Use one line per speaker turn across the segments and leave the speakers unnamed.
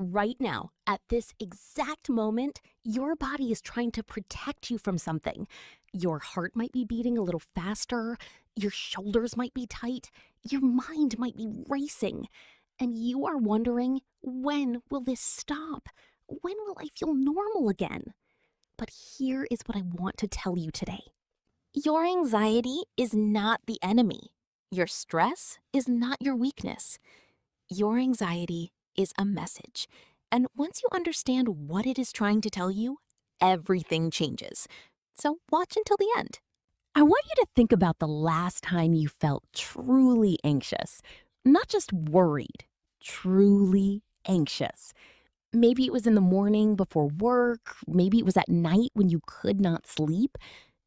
Right now, at this exact moment, your body is trying to protect you from something. Your heart might be beating a little faster, your shoulders might be tight, your mind might be racing, and you are wondering, when will this stop? When will I feel normal again? But here is what I want to tell you today. Your anxiety is not the enemy. Your stress is not your weakness. Your anxiety is a message. And once you understand what it is trying to tell you, everything changes. So watch until the end. I want you to think about the last time you felt truly anxious, not just worried, truly anxious. Maybe it was in the morning before work, maybe it was at night when you could not sleep,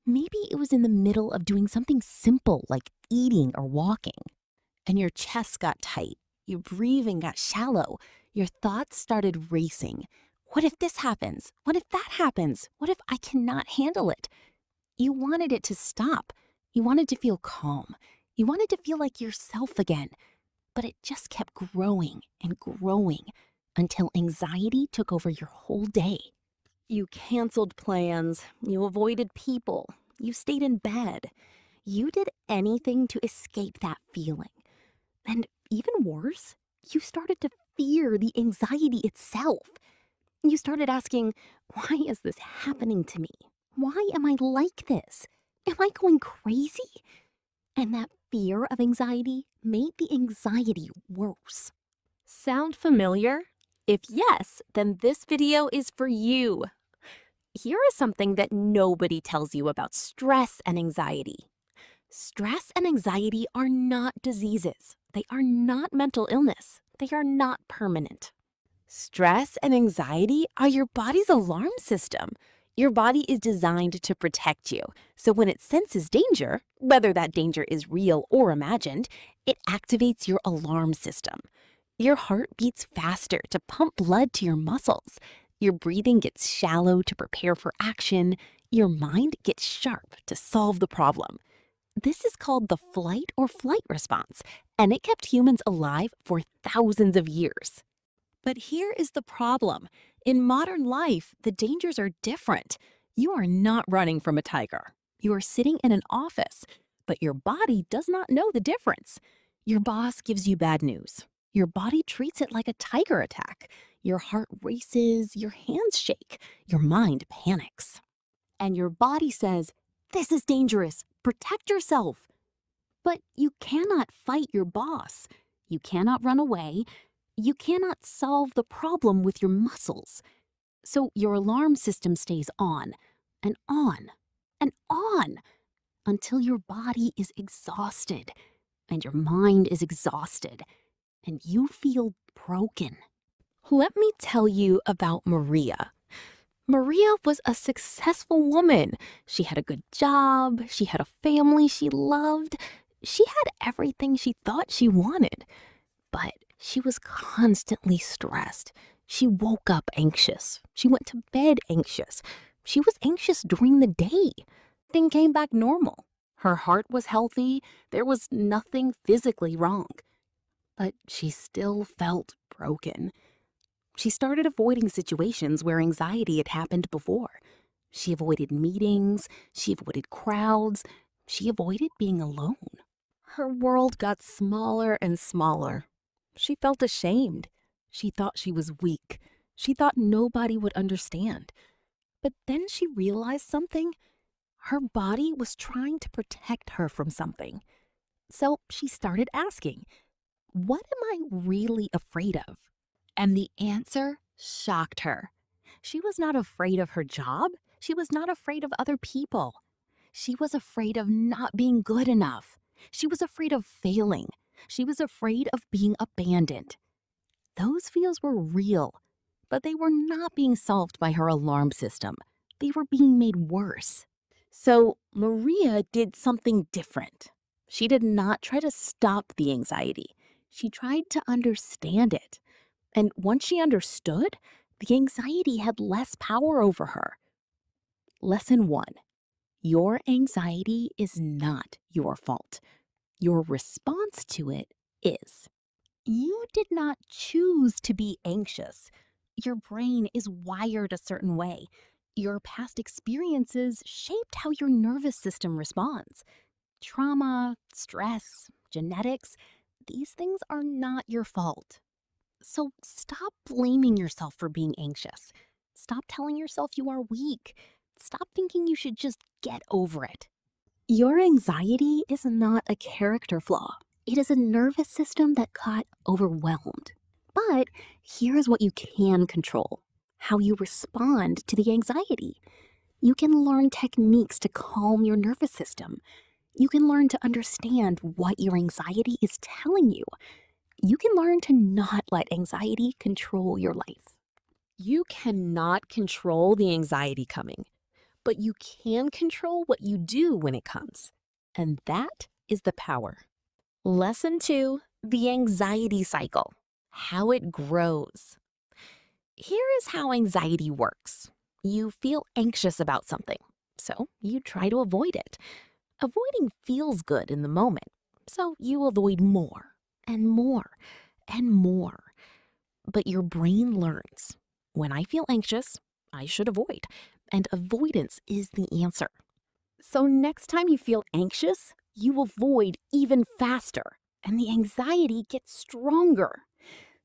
maybe it was in the middle of doing something simple like eating or walking, and your chest got tight, your breathing got shallow, your thoughts started racing. What if this happens? What if that happens? What if I cannot handle it? You wanted it to stop. You wanted to feel calm. You wanted to feel like yourself again. But it just kept growing and growing until anxiety took over your whole day. You canceled plans. You avoided people. You stayed in bed. You did anything to escape that feeling. And even worse, you started to fear the anxiety itself. You started asking, why is this happening to me? Why am I like this? Am I going crazy? And that fear of anxiety made the anxiety worse. Sound familiar? If yes, then this video is for you. Here is something that nobody tells you about stress and anxiety. Stress and anxiety are not diseases. They are not mental illness. They are not permanent. Stress and anxiety are your body's alarm system. Your body is designed to protect you. So when it senses danger, whether that danger is real or imagined, it activates your alarm system. Your heart beats faster to pump blood to your muscles. Your breathing gets shallow to prepare for action. Your mind gets sharp to solve the problem. This is called the flight or flight response, and it kept humans alive for thousands of years. But here is the problem. In modern life, the dangers are different. You are not running from a tiger. You are sitting in an office, but your body does not know the difference. Your boss gives you bad news. Your body treats it like a tiger attack. Your heart races, your hands shake, your mind panics. And your body says, "This is dangerous. Protect yourself." But you cannot fight your boss. You cannot run away. You cannot solve the problem with your muscles. So your alarm system stays on and on and on until your body is exhausted and your mind is exhausted and you feel broken. Let me tell you about Maria. Maria was a successful woman. She had a good job. She had a family she loved. She had everything she thought she wanted. But she was constantly stressed. She woke up anxious. She went to bed anxious. She was anxious during the day. Then came back normal. Her heart was healthy. There was nothing physically wrong. But she still felt broken. She started avoiding situations where anxiety had happened before. She avoided meetings. She avoided crowds. She avoided being alone. Her world got smaller and smaller. She felt ashamed. She thought she was weak. She thought nobody would understand. But then she realized something. Her body was trying to protect her from something. So she started asking, what am I really afraid of? And the answer shocked her. She was not afraid of her job. She was not afraid of other people. She was afraid of not being good enough. She was afraid of failing. She was afraid of being abandoned. Those fears were real, but they were not being solved by her alarm system. They were being made worse. So Maria did something different. She did not try to stop the anxiety. She tried to understand it. And once she understood, the anxiety had less power over her. Lesson 1. Your anxiety is not your fault. Your response to it is. You did not choose to be anxious. Your brain is wired a certain way. Your past experiences shaped how your nervous system responds. Trauma, stress, genetics, these things are not your fault. So stop blaming yourself for being anxious. Stop telling yourself you are weak. Stop thinking you should just get over it. Your anxiety is not a character flaw. It is a nervous system that got overwhelmed. But here's what you can control: how you respond to the anxiety. You can learn techniques to calm your nervous system. You can learn to understand what your anxiety is telling you. You can learn to not let anxiety control your life. You cannot control the anxiety coming, but you can control what you do when it comes. And that is the power. Lesson 2, the anxiety cycle, how it grows. Here is how anxiety works. You feel anxious about something, so you try to avoid it. Avoiding feels good in the moment, so you avoid more and more and more. But your brain learns, when I feel anxious, I should avoid, and avoidance is the answer. So next time you feel anxious, you avoid even faster, and the anxiety gets stronger.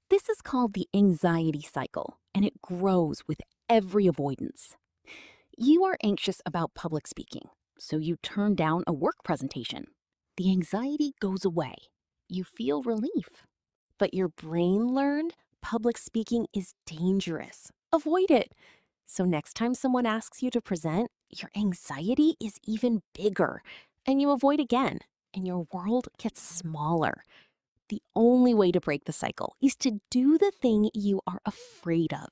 This is called the anxiety cycle, and it grows with every avoidance. You are anxious about public speaking, so you turn down a work presentation. The anxiety goes away. You feel relief. But your brain learned public speaking is dangerous. Avoid it. So next time someone asks you to present, your anxiety is even bigger, and you avoid again, and your world gets smaller. The only way to break the cycle is to do the thing you are afraid of,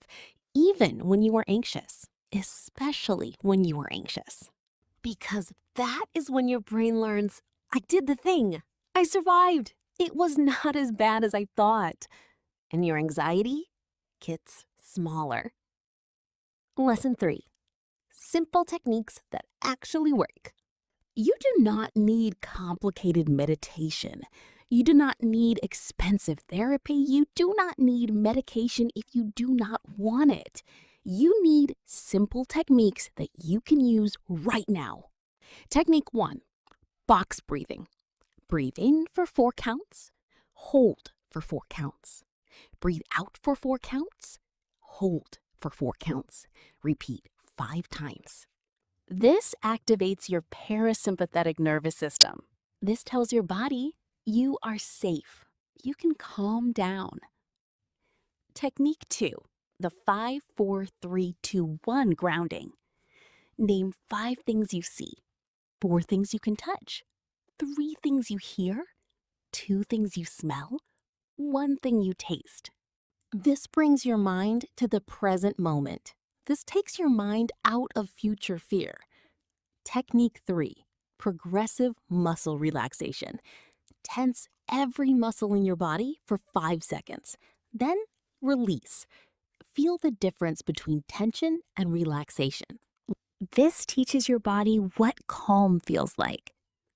even when you are anxious, especially when you are anxious. Because that is when your brain learns, I did the thing. I survived. It was not as bad as I thought. And your anxiety gets smaller. Lesson 3, simple techniques that actually work. You do not need complicated meditation. You do not need expensive therapy. You do not need medication if you do not want it. You need simple techniques that you can use right now. Technique 1, box breathing. Breathe in for 4 counts. Hold for 4 counts. Breathe out for 4 counts. Hold for 4 counts. Repeat 5 times. This activates your parasympathetic nervous system. This tells your body you are safe. You can calm down. Technique 2, the 5, 4, 3, 2, 1 grounding. Name 5 things you see, 4 things you can touch, 3 things you hear, 2 things you smell, 1 thing you taste. This brings your mind to the present moment. This takes your mind out of future fear. Technique 3, progressive muscle relaxation. Tense every muscle in your body for 5 seconds. Then release. Feel the difference between tension and relaxation. This teaches your body what calm feels like.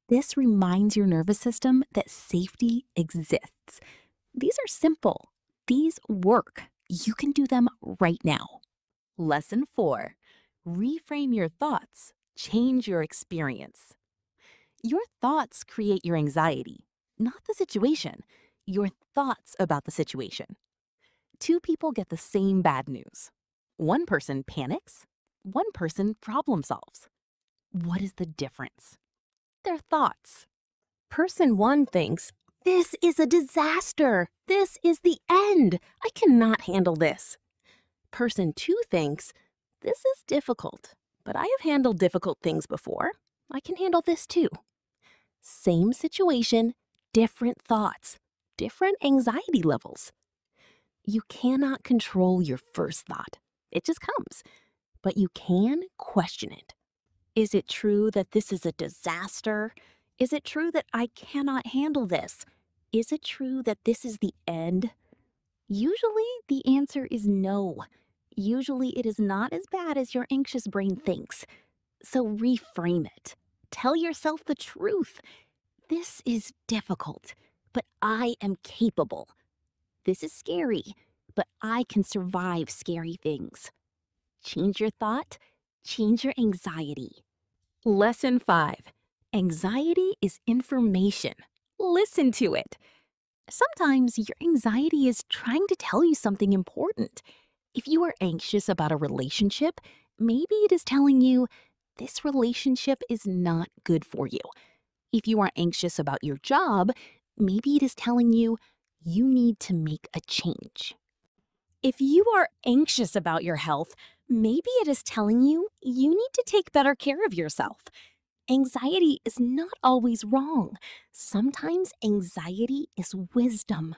This reminds your nervous system that safety exists. These are simple. These work. You can do them right now. Lesson 4, reframe your thoughts. Change your experience. Your thoughts create your anxiety, not the situation. Your thoughts about the situation. 2 people get the same bad news. One person panics, one person problem solves. What is the difference? Their thoughts. Person 1 thinks, this is a disaster. This is the end. I cannot handle this. Person 2 thinks, this is difficult, but I have handled difficult things before. I can handle this too. Same situation, different thoughts, different anxiety levels. You cannot control your first thought. It just comes. But you can question it. Is it true that this is a disaster? Is it true that I cannot handle this? Is it true that this is the end? Usually the answer is no. Usually it is not as bad as your anxious brain thinks. So reframe it. Tell yourself the truth. This is difficult, but I am capable. This is scary, but I can survive scary things. Change your thought, change your anxiety. Lesson 5. Anxiety is information. Listen to it. Sometimes your anxiety is trying to tell you something important. If you are anxious about a relationship, maybe it is telling you this relationship is not good for you. If you are anxious about your job, maybe it is telling you you need to make a change. If you are anxious about your health, maybe it is telling you you need to take better care of yourself. Anxiety is not always wrong. Sometimes anxiety is wisdom.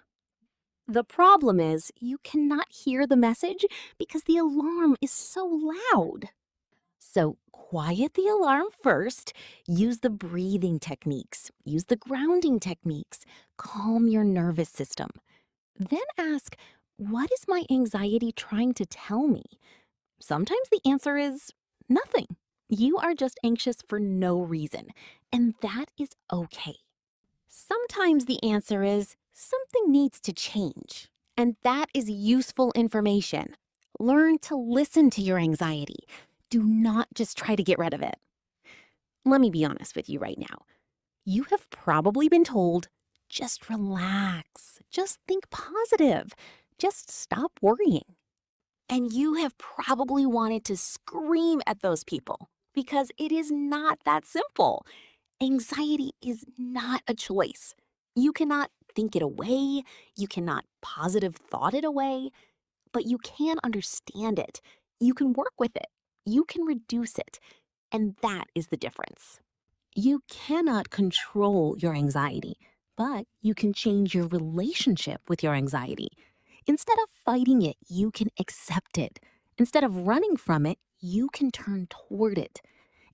The problem is you cannot hear the message because the alarm is so loud. So quiet the alarm first, use the breathing techniques, use the grounding techniques, calm your nervous system. Then ask, what is my anxiety trying to tell me? Sometimes the answer is nothing. You are just anxious for no reason, and that is okay. Sometimes the answer is something needs to change, and that is useful information. Learn to listen to your anxiety. Do not just try to get rid of it. Let me be honest with you right now. You have probably been told, just relax, just think positive, just stop worrying. And you have probably wanted to scream at those people because it is not that simple. Anxiety is not a choice. You cannot think it away, you cannot positive thought it away, but you can understand it. You can work with it. You can reduce it. And that is the difference. You cannot control your anxiety, but you can change your relationship with your anxiety. Instead of fighting it, you can accept it. Instead of running from it, you can turn toward it.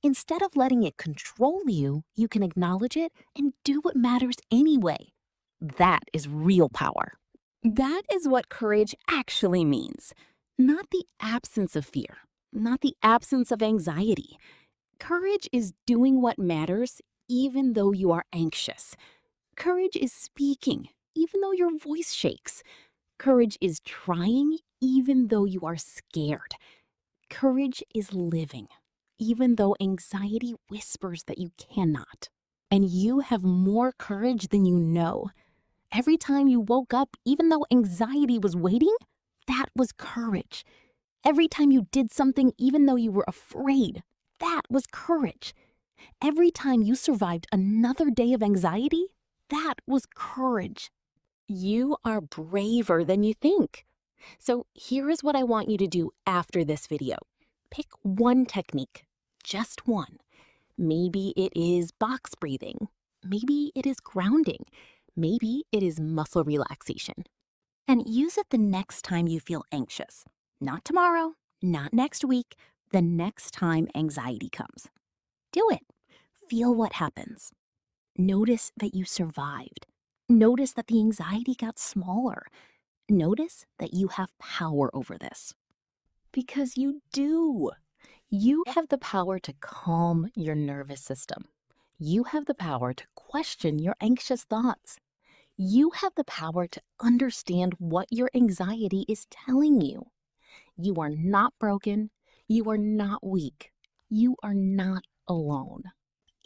Instead of letting it control you, you can acknowledge it and do what matters anyway. That is real power. That is what courage actually means. Not the absence of fear, not the absence of anxiety. Courage is doing what matters even though you are anxious. Courage is speaking even though your voice shakes. Courage is trying even though you are scared. Courage is living even though anxiety whispers that you cannot. And you have more courage than you know. Every time you woke up, even though anxiety was waiting, that was courage. Every time you did something, even though you were afraid, that was courage. Every time you survived another day of anxiety, that was courage. You are braver than you think. So here is what I want you to do after this video. Pick one technique, just one. Maybe it is box breathing. Maybe it is grounding. Maybe it is muscle relaxation. And use it the next time you feel anxious. Not tomorrow, not next week, the next time anxiety comes. Do it. Feel what happens. Notice that you survived. Notice that the anxiety got smaller. Notice that you have power over this. Because you do. You have the power to calm your nervous system. You have the power to question your anxious thoughts. You have the power to understand what your anxiety is telling you. You are not broken. You are not weak. You are not alone.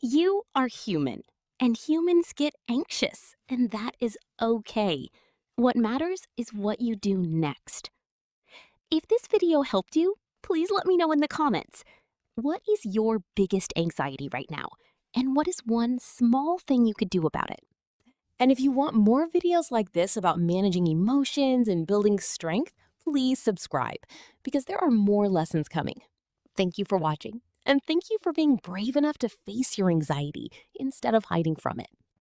You are human, and humans get anxious, and that is okay. What matters is what you do next. If this video helped you, please let me know in the comments. What is your biggest anxiety right now? And what is one small thing you could do about it? And if you want more videos like this about managing emotions and building strength, please subscribe because there are more lessons coming. Thank you for watching, and thank you for being brave enough to face your anxiety instead of hiding from it.